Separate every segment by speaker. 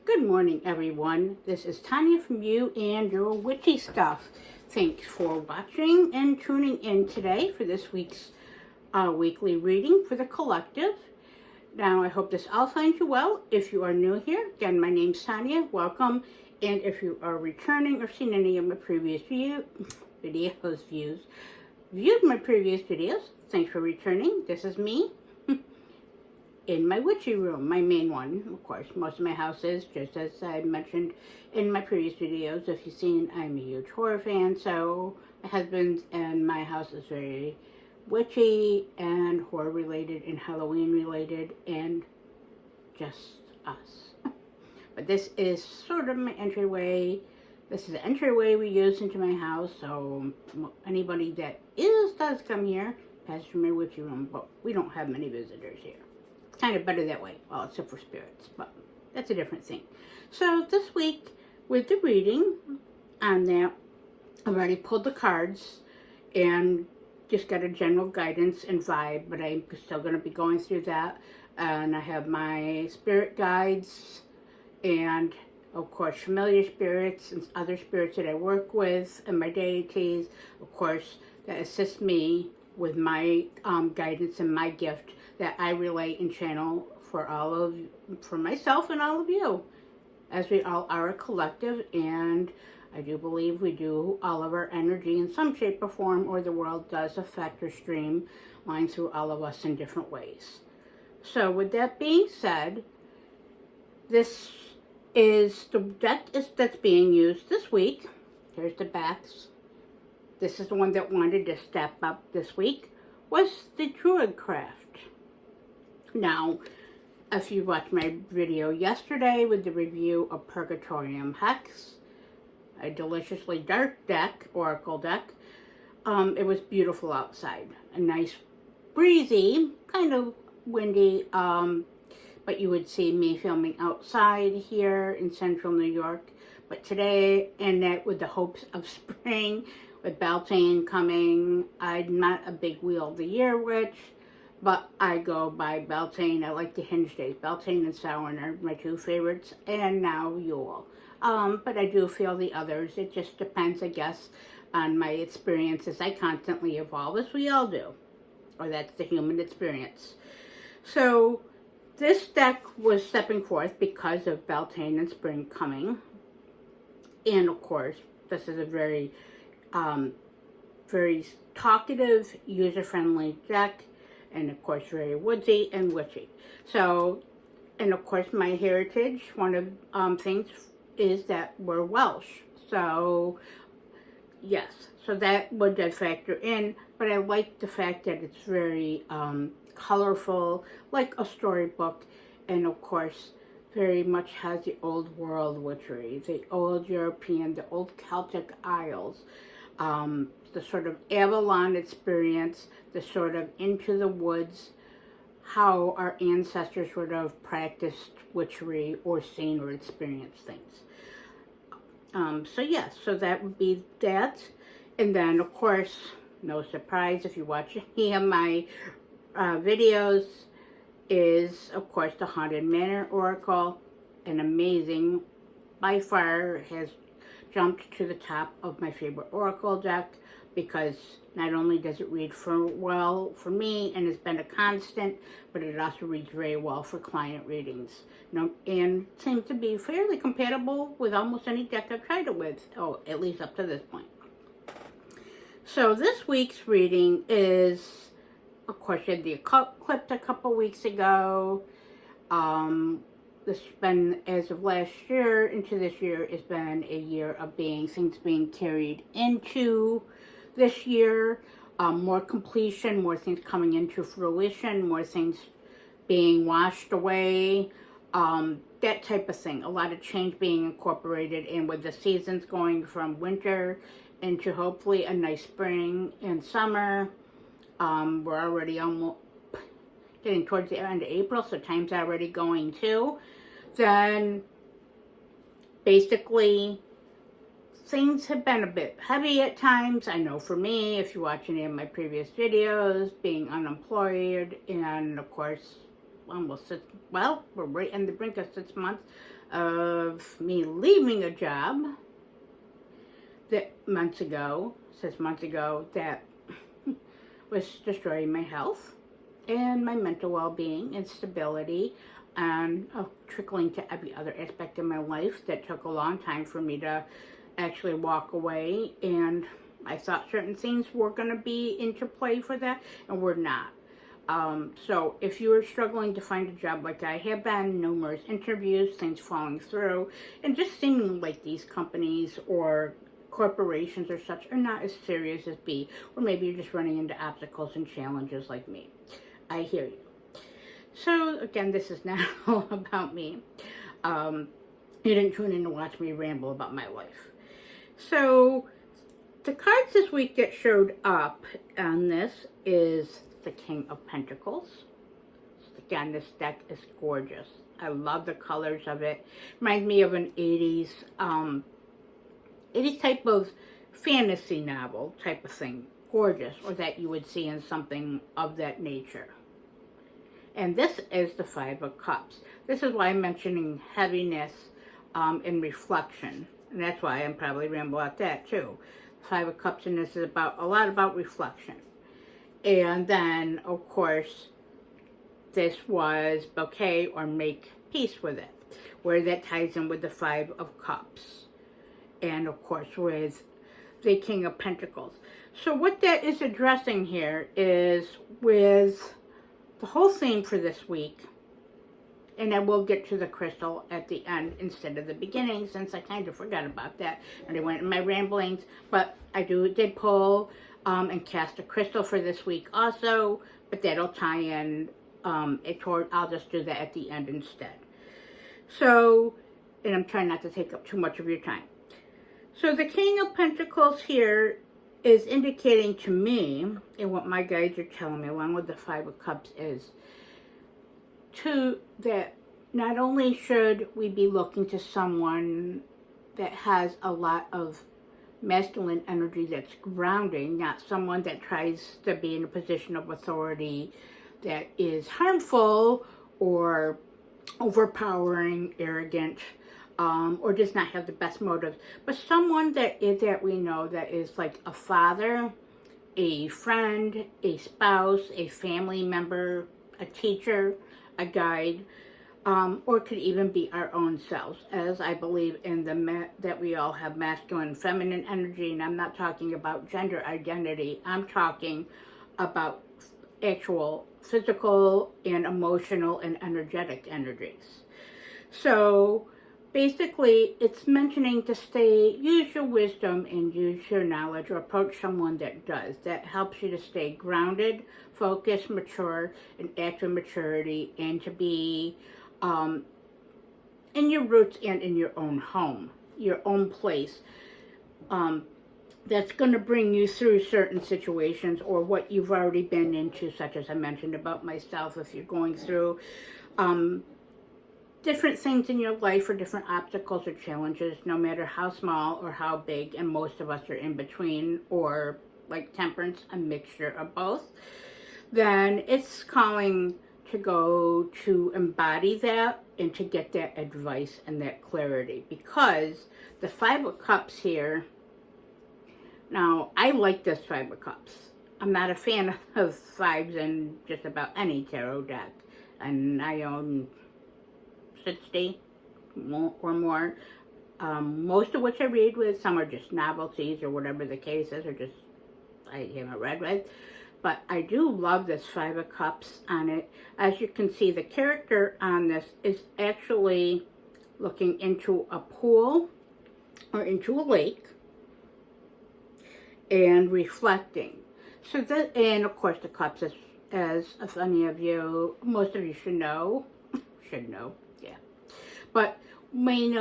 Speaker 1: Good morning, everyone. This is Tanya from You and Your Witchy Stuff. Thanks for watching and tuning in today for this week's weekly reading for the collective. Now, I hope this all finds you well. If you are new here, again, my name's Tanya. Welcome. And if you are returning or seen any of my previous viewed my previous videos, thanks for returning. This is me. In my witchy room, my main one. Of course, most of my house is, just as I mentioned in my previous videos. If you've seen, I'm a huge horror fan, so my husband and my house is very witchy and horror related and Halloween related and just us. But this is sort of my entryway. This is the entryway we use into my house, so anybody that does come here passes through my witchy room, but we don't have many visitors here. Kind of better that way, well, except for spirits, but that's a different thing. So this week, with the reading on that, I've already pulled the cards and just got a general guidance and vibe, but I'm still going to be going through that. And I have my spirit guides and, of course, familiar spirits and other spirits that I work with and my deities, of course, that assist me with my guidance and my gift that I relay and channel for myself and all of you, as we all are a collective, and I do believe we do all of our energy in some shape or form, or the world does affect or streamline through all of us in different ways. So with that being said, this is the deck that's being used this week. Here's the backs. This is the one that wanted to step up this week, was the Druid Craft. Now, if you watched my video yesterday with the review of Purgatorium Hex, a deliciously dark deck, oracle deck, it was beautiful outside. A nice, breezy, kind of windy, but you would see me filming outside here in central New York. But today, and that with the hopes of spring, with Beltane coming, I'm not a big Wheel of the Year witch, but I go by Beltane. I like the Hinge days. Beltane and Samhain are my two favorites, and now Yule. But I do feel the others. It just depends, I guess, on my experiences. I constantly evolve, as we all do, or that's the human experience. So this deck was stepping forth because of Beltane and spring coming, and of course, this is a very talkative, user-friendly deck, and of course very woodsy and witchy. So, and of course my heritage, one of things is that we're Welsh. So, yes, so that would factor in, but I like the fact that it's very colorful, like a storybook, and of course very much has the old world witchery, the old European, the old Celtic Isles, the sort of Avalon experience, the sort of into the woods, how our ancestors would have practiced witchery or seen or experienced things. So yes, so that would be that. And then, of course, no surprise if you watch any of my videos, is, of course, the Haunted Manor Oracle. An amazing, by far, has jumped to the top of my favorite Oracle deck, because not only does it read well for me and has been a constant, but it also reads very well for client readings. And seems to be fairly compatible with almost any deck I've tried it with, at least up to this point. So this week's reading is, of course, I had the occult clip a couple weeks ago. This has been, as of last year into this year, has been a year of things being carried into this year, more completion, more things coming into fruition, more things being washed away, that type of thing. A lot of change being incorporated, and with the seasons going from winter into hopefully a nice spring and summer. We're already almost getting towards the end of April, so time's already going too. Then basically things have been a bit heavy at times. I know for me, if you watch any of my previous videos, being unemployed and, of course, almost 6, well, we're right on the brink of 6 months of me leaving a job that 6 months ago, that was destroying my health and my mental well-being and stability, and trickling to every other aspect of my life. That took a long time for me to actually walk away, and I thought certain things were going to be into play for that, and were not. So if you are struggling to find a job like I have been, numerous interviews, things falling through, and just seeming like these companies or corporations or such are not as serious as B, or maybe you're just running into obstacles and challenges like me, I hear you. So again, this is not all about me. You didn't tune in to watch me ramble about my life. So the cards this week that showed up on this is the King of Pentacles. Again, this deck is gorgeous. I love the colors of it. Reminds me of an 80s type of fantasy novel type of thing. Gorgeous, or that you would see in something of that nature. And this is the Five of Cups. This is why I'm mentioning heaviness and reflection. And that's why I'm probably rambling about that too. The Five of Cups in this is a lot about reflection. And then, of course, this was bouquet or make peace with it, where that ties in with the Five of Cups. And, of course, with the King of Pentacles. So what that is addressing here is with the whole theme for this week, and I will get to the crystal at the end instead of the beginning, since I kind of forgot about that and I went in my ramblings. But I did pull and cast a crystal for this week also, but that'll tie in I'll just do that at the end instead. So, and I'm trying not to take up too much of your time. So the King of Pentacles here is indicating to me, and what my guides are telling me, along with the Five of Cups, is that not only should we be looking to someone that has a lot of masculine energy that's grounding, not someone that tries to be in a position of authority that is harmful or overpowering, arrogant, or does not have the best motives, but someone that we know that is like a father, a friend, a spouse, a family member, a teacher, a guide, or could even be our own selves, as I believe in that we all have masculine and feminine energy. And I'm not talking about gender identity. I'm talking about actual physical and emotional and energetic energies. So basically, it's mentioning to use your wisdom and use your knowledge, or approach someone that does. That helps you to stay grounded, focused, mature, and act with maturity, and to be in your roots and in your own home, your own place. That's going to bring you through certain situations, or what you've already been into, such as I mentioned about myself. If you're going through different things in your life, or different obstacles or challenges, no matter how small or how big, and most of us are in between, or like Temperance, a mixture of both, then it's calling to go to embody that and to get that advice and that clarity. Because the Five of Cups here, now I like this Five of Cups. I'm not a fan of fives in just about any tarot deck, and I own 60 or more, most of which I read with. Some are just novelties or whatever the case is, or just I haven't read with. But I do love this Five of Cups on it. As you can see, the character on this is actually looking into a pool or into a lake and reflecting. So that, and of course the cups, as any of you, most of you should know, yeah, but may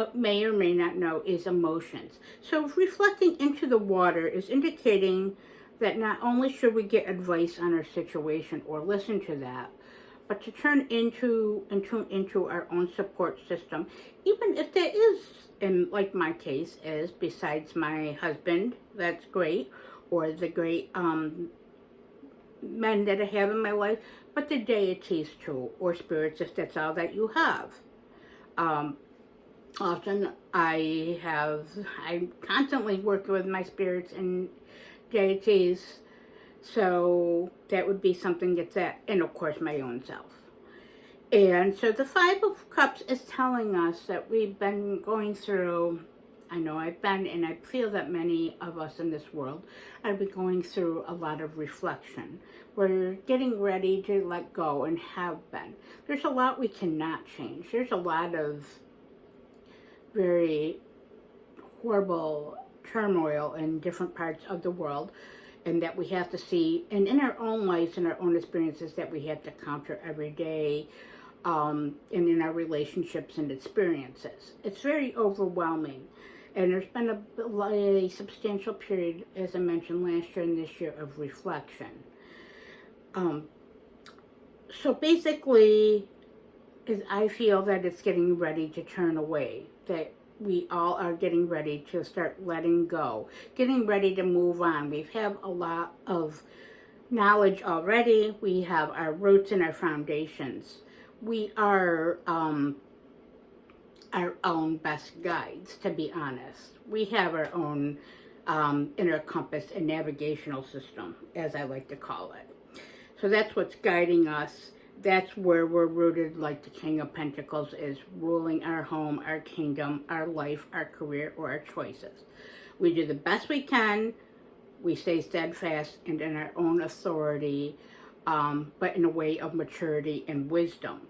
Speaker 1: or may not know, is emotions. So reflecting into the water is indicating that not only should we get advice on our situation or listen to that, but to turn into and tune into our own support system, even if that is, in like my case is, besides my husband, that's great, or the great men that I have in my life, but the deities too, or spirits if that's all that you have. Often I'm constantly working with my spirits and deities, so that would be something that's that, and of course my own self. And so the Five of Cups is telling us that we've been going through, I know I've been, and I feel that many of us in this world have been going through a lot of reflection. We're getting ready to let go and have been. There's a lot we cannot change. There's a lot of very horrible turmoil in different parts of the world, and that we have to see, and in our own lives and our own experiences that we have to counter every day, and in our relationships and experiences. It's very overwhelming. And there's been a substantial period, as I mentioned last year and this year, of reflection. So basically, I feel that it's getting ready to turn away, that we all are getting ready to start letting go, getting ready to move on. We've had a lot of knowledge already. We have our roots and our foundations. We are our own best guides, to be honest. We have our own inner compass and navigational system, as I like to call it. So that's what's guiding us. That's where we're rooted, like the King of Pentacles is ruling our home, our kingdom, our life, our career, or our choices. We do the best we can. We stay steadfast and in our own authority, but in a way of maturity and wisdom.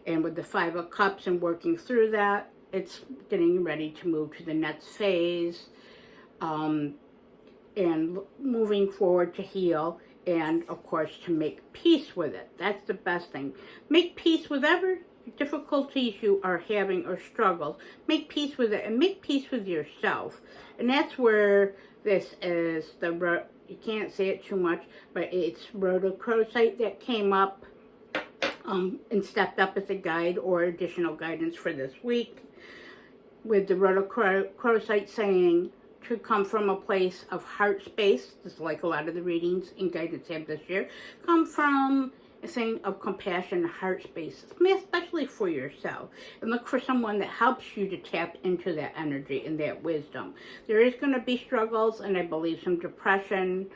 Speaker 1: And with the Five of Cups and working through that, it's getting ready to move to the next phase, and moving forward to heal, and of course to make peace with it. That's the best thing. Make peace with whatever difficulties you are having or struggles. Make peace with it, and make peace with yourself. And that's where this is you can't say it too much, but it's rhodochrosite that came up and stepped up as a guide or additional guidance for this week, with the rhodochrosite saying to come from a place of heart space, just like a lot of the readings and guidance have this year, come from a thing of compassion, heart space, especially for yourself, and look for someone that helps you to tap into that energy and that wisdom. There is going to be struggles, and I believe some depression,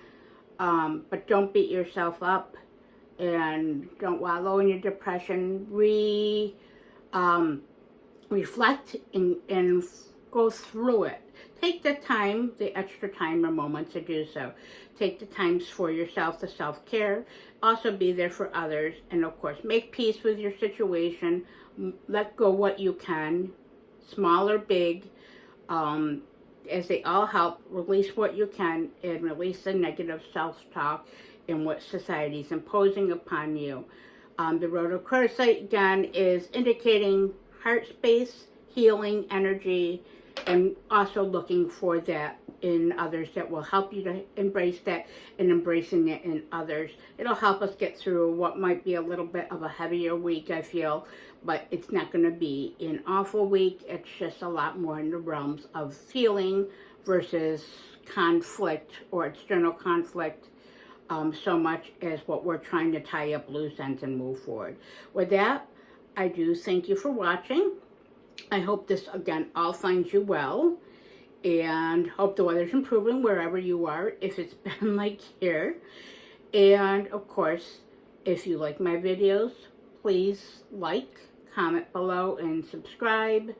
Speaker 1: but don't beat yourself up and don't wallow in your depression. Reflect and go through it. Take the time, the extra time or moments to do so. Take the times for yourself, the self-care. Also be there for others. And of course, make peace with your situation. Let go what you can, small or big, as they all help. Release what you can and release the negative self-talk and what society is imposing upon you. The rhodochrosite, again, is indicating heart space, healing energy, and also looking for that in others that will help you to embrace that, and embracing it in others. It'll help us get through what might be a little bit of a heavier week, I feel, but it's not going to be an awful week. It's just a lot more in the realms of feeling versus conflict or external conflict, so much as what we're trying to tie up loose ends and move forward. With that, I do thank you for watching. I hope this, again, all finds you well, and hope the weather's improving wherever you are, if it's been like here. And, of course, if you like my videos, please like, comment below, and subscribe,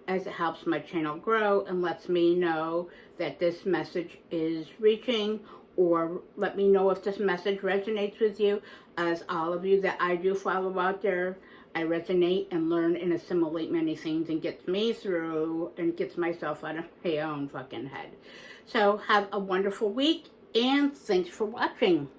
Speaker 1: as it helps my channel grow and lets me know that this message is reaching, or let me know if this message resonates with you. As all of you that I do follow out there, I resonate and learn and assimilate many things, and gets me through and gets myself out of my own fucking head. So have a wonderful week, and thanks for watching.